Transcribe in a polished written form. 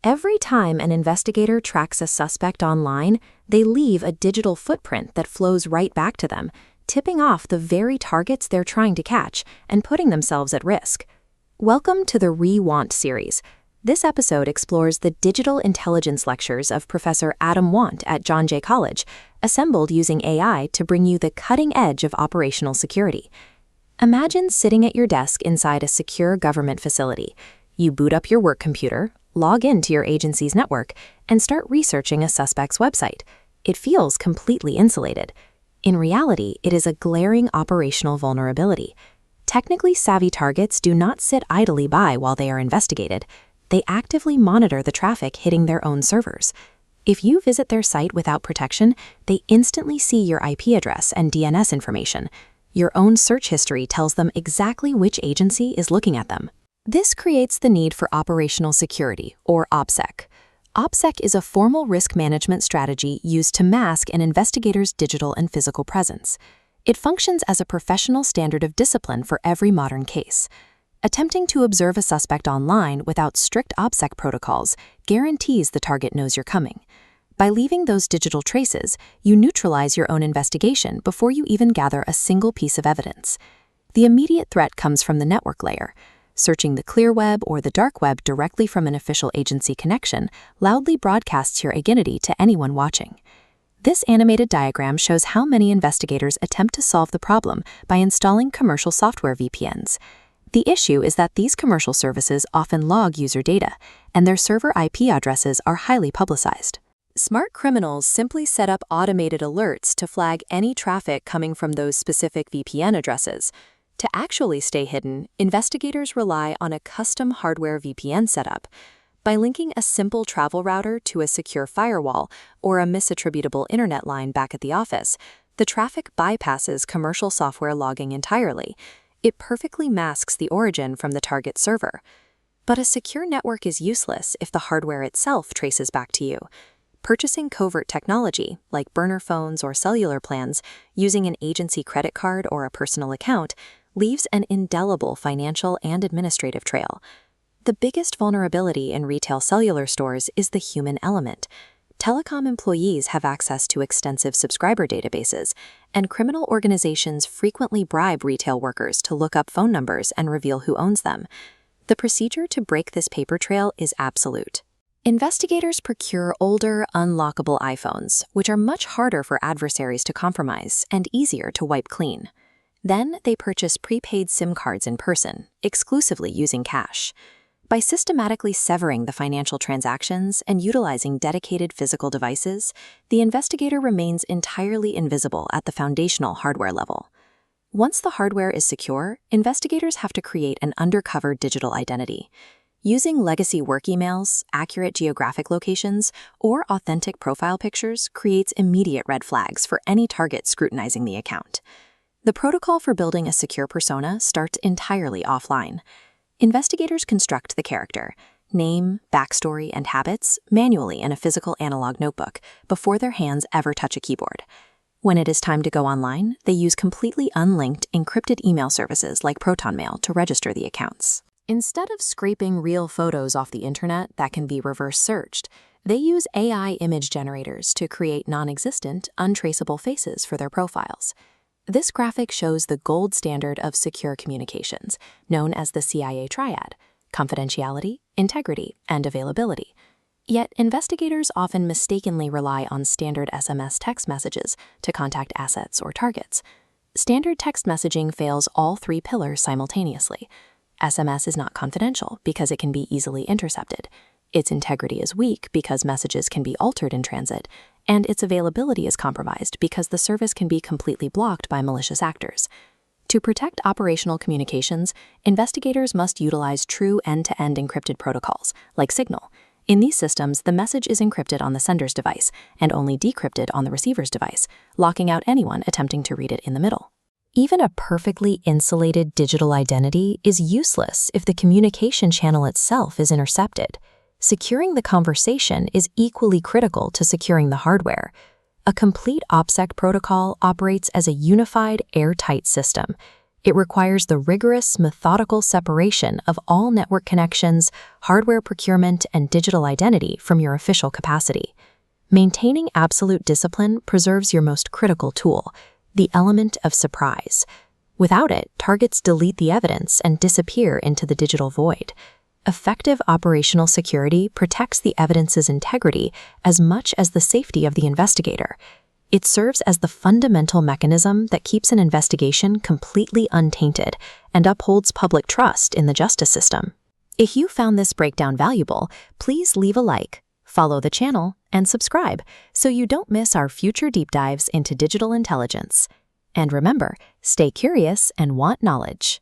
Every time an investigator tracks a suspect online, they leave a digital footprint that flows right back to them, tipping off the very targets they're trying to catch and putting themselves at risk. Welcome to the Wandt series. This episode explores the digital intelligence lectures of Professor Adam Wandt at John Jay College, assembled using AI to bring you the cutting edge of operational security. Imagine sitting at your desk inside a secure government facility. You boot up your work computer, log into your agency's network, and start researching a suspect's website. It feels completely insulated. In reality, it is a glaring operational vulnerability. Technically savvy targets do not sit idly by while they are investigated. They actively monitor the traffic hitting their own servers. If you visit their site without protection, they instantly see your IP address and DNS information. Your own search history tells them exactly which agency is looking at them. This creates the need for operational security, or Opsec. Opsec is a formal risk management strategy used to mask an investigator's digital and physical presence. It functions as a professional standard of discipline for every modern case. Attempting to observe a suspect online without strict Opsec protocols guarantees the target knows you're coming. By leaving those digital traces, you neutralize your own investigation before you even gather a single piece of evidence. The immediate threat comes from the network layer. Searching the clear web or the dark web directly from an official agency connection loudly broadcasts your identity to anyone watching. This animated diagram shows how many investigators attempt to solve the problem by installing commercial software VPNs. The issue is that these commercial services often log user data, and their server IP addresses are highly publicized. Smart criminals simply set up automated alerts to flag any traffic coming from those specific VPN addresses. To actually stay hidden, investigators rely on a custom hardware VPN setup. By linking a simple travel router to a secure firewall or a misattributable internet line back at the office, the traffic bypasses commercial software logging entirely. It perfectly masks the origin from the target server. But a secure network is useless if the hardware itself traces back to you. Purchasing covert technology, like burner phones or cellular plans, using an agency credit card or a personal account, leaves an indelible financial and administrative trail. The biggest vulnerability in retail cellular stores is the human element. Telecom employees have access to extensive subscriber databases, and criminal organizations frequently bribe retail workers to look up phone numbers and reveal who owns them. The procedure to break this paper trail is absolute. Investigators procure older, unlockable iPhones, which are much harder for adversaries to compromise and easier to wipe clean. Then they purchase prepaid SIM cards in person, exclusively using cash. By systematically severing the financial transactions and utilizing dedicated physical devices, the investigator remains entirely invisible at the foundational hardware level. Once the hardware is secure, investigators have to create an undercover digital identity. Using legacy work emails, accurate geographic locations, or authentic profile pictures creates immediate red flags for any target scrutinizing the account. The protocol for building a secure persona starts entirely offline. Investigators construct the character, name, backstory, and habits manually in a physical analog notebook before their hands ever touch a keyboard. When it is time to go online, they use completely unlinked, encrypted email services like ProtonMail to register the accounts. Instead of scraping real photos off the internet that can be reverse searched, they use AI image generators to create non-existent, untraceable faces for their profiles. This graphic shows the gold standard of secure communications, known as the CIA triad: confidentiality, integrity, and availability. Yet, investigators often mistakenly rely on standard SMS text messages to contact assets or targets. Standard text messaging fails all three pillars simultaneously. SMS is not confidential because it can be easily intercepted. Its integrity is weak because messages can be altered in transit, and its availability is compromised because the service can be completely blocked by malicious actors. To protect operational communications, investigators must utilize true end-to-end encrypted protocols, like Signal. In these systems, the message is encrypted on the sender's device and only decrypted on the receiver's device, locking out anyone attempting to read it in the middle. Even a perfectly insulated digital identity is useless if the communication channel itself is intercepted. Securing the conversation is equally critical to securing the hardware. A complete Opsec protocol operates as a unified, airtight system. It requires the rigorous, methodical separation of all network connections, hardware procurement, and digital identity from your official capacity. Maintaining absolute discipline preserves your most critical tool, the element of surprise. Without it, targets delete the evidence and disappear into the digital void. Effective operational security protects the evidence's integrity as much as the safety of the investigator. It serves as the fundamental mechanism that keeps an investigation completely untainted and upholds public trust in the justice system. If you found this breakdown valuable, please leave a like, follow the channel, and subscribe so you don't miss our future deep dives into digital intelligence. And remember, stay curious and want knowledge.